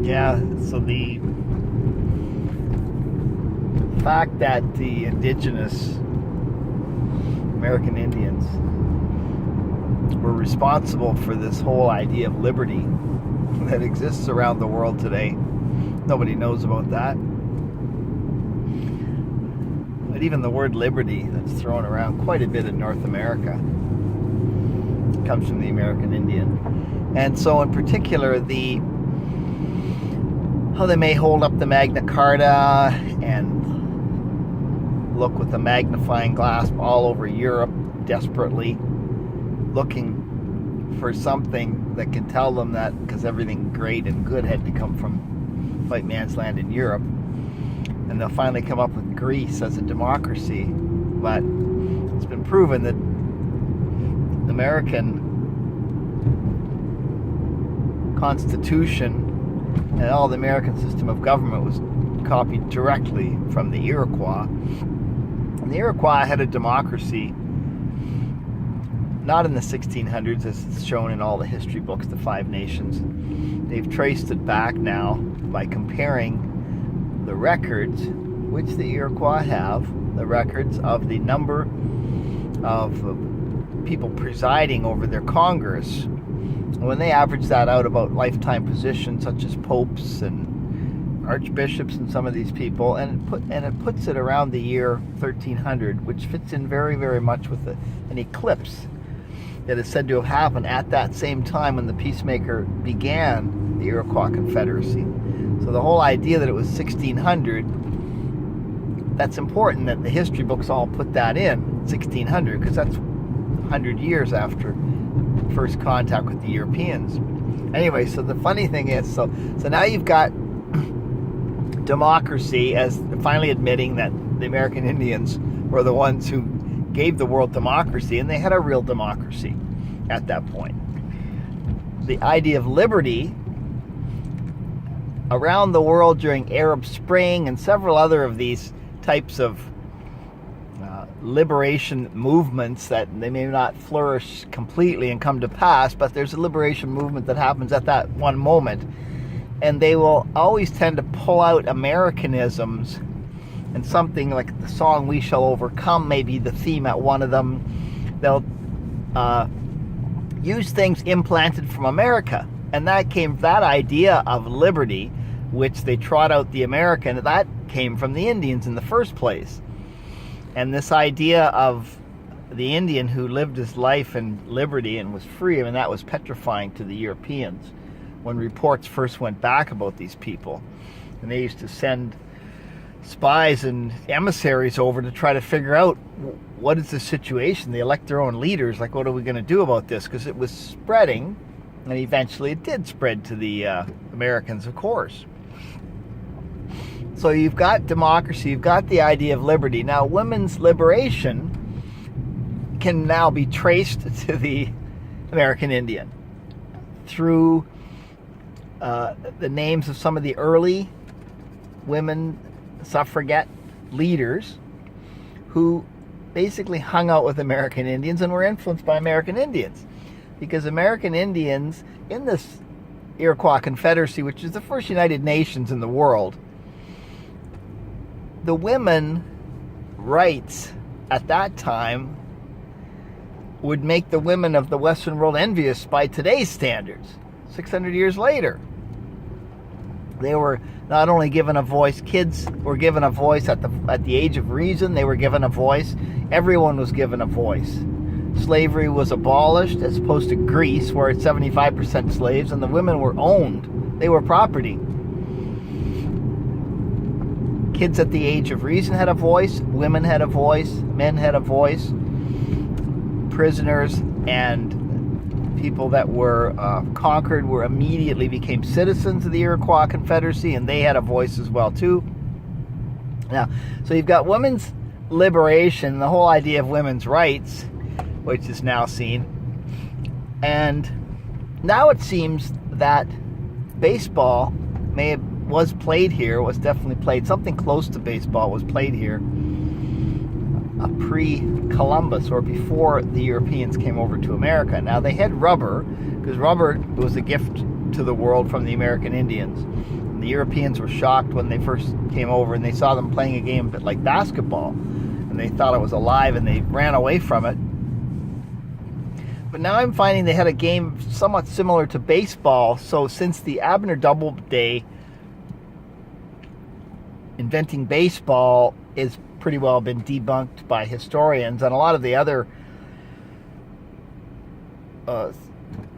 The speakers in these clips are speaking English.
Yeah, so the fact that the indigenous American Indians were responsible for this whole idea of liberty that exists around the world today, nobody knows about that. But even the word liberty that's thrown around quite a bit in North America comes from the American Indian. And so in particular, how they may hold up the Magna Carta and look with a magnifying glass all over Europe, desperately looking for something that can tell them that because everything great and good had to come from white man's land in Europe. And they'll finally come up with Greece as a democracy. But it's been proven that the American Constitution and all the American system of government was copied directly from the Iroquois. And the Iroquois had a democracy, not in the 1600s as it's shown in all the history books, the Five Nations. They've traced it back now by comparing the records which the Iroquois have, the records of the number of people presiding over their Congress. And when they average that out about lifetime positions such as popes and archbishops and some of these people, and it puts it around the year 1300, which fits in very, very much with an eclipse that is said to have happened at that same time when the Peacemaker began the Iroquois Confederacy. So the whole idea that it was 1600, that's important that the history books all put that in 1600, because that's 100 years after first contact with the Europeans. Anyway, so the funny thing is, so now you've got democracy as finally admitting that the American Indians were the ones who gave the world democracy, and they had a real democracy at that point. The idea of liberty around the world during Arab Spring and several other of these types of liberation movements that they may not flourish completely and come to pass, but there's a liberation movement that happens at that one moment, and they will always tend to pull out Americanisms, and something like the song "We Shall Overcome" may be the theme at one of them. They'll use things implanted from America, and that idea of liberty, which they trot out the American, that came from the Indians in the first place. And this idea of the Indian who lived his life in liberty and was free, I mean, that was petrifying to the Europeans when reports first went back about these people. And they used to send spies and emissaries over to try to figure out what is the situation. They elect their own leaders, like, what are we going to do about this? Because it was spreading, and eventually it did spread to the Americans, of course. So you've got democracy, you've got the idea of liberty. Now, women's liberation can now be traced to the American Indian through the names of some of the early women suffragette leaders who basically hung out with American Indians and were influenced by American Indians. Because American Indians in this Iroquois Confederacy, which is the first United Nations in the world, the women rights at that time would make the women of the Western world envious by today's standards. 600 years later, they were not only given a voice, kids were given a voice at the age of reason, they were given a voice. Everyone was given a voice. Slavery was abolished, as opposed to Greece, where it's 75% slaves, and the women were owned. They were property. Kids at the age of reason had a voice, women had a voice, men had a voice, prisoners and people that were conquered immediately became citizens of the Iroquois Confederacy, and they had a voice as well too. Now, so you've got women's liberation, the whole idea of women's rights, which is now seen. And now it seems that baseball was played here, was definitely played, something close to baseball was played here pre-Columbus, or before the Europeans came over to America. Now, they had rubber, because rubber was a gift to the world from the American Indians. And the Europeans were shocked when they first came over and they saw them playing a game a bit like basketball, and they thought it was alive and they ran away from it. But now I'm finding they had a game somewhat similar to baseball. So since the Abner Doubleday, inventing baseball is pretty well been debunked by historians, and a lot of the other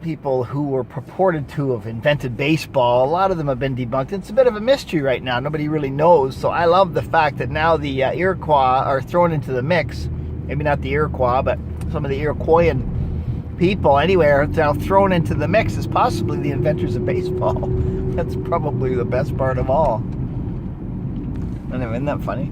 people who were purported to have invented baseball, a lot of them have been debunked. It's a bit of a mystery right now. Nobody really knows. So I love the fact that now the Iroquois are thrown into the mix. Maybe not the Iroquois, but some of the Iroquoian people anywhere are now thrown into the mix as possibly the inventors of baseball. That's probably the best part of all. Anyway, isn't that funny?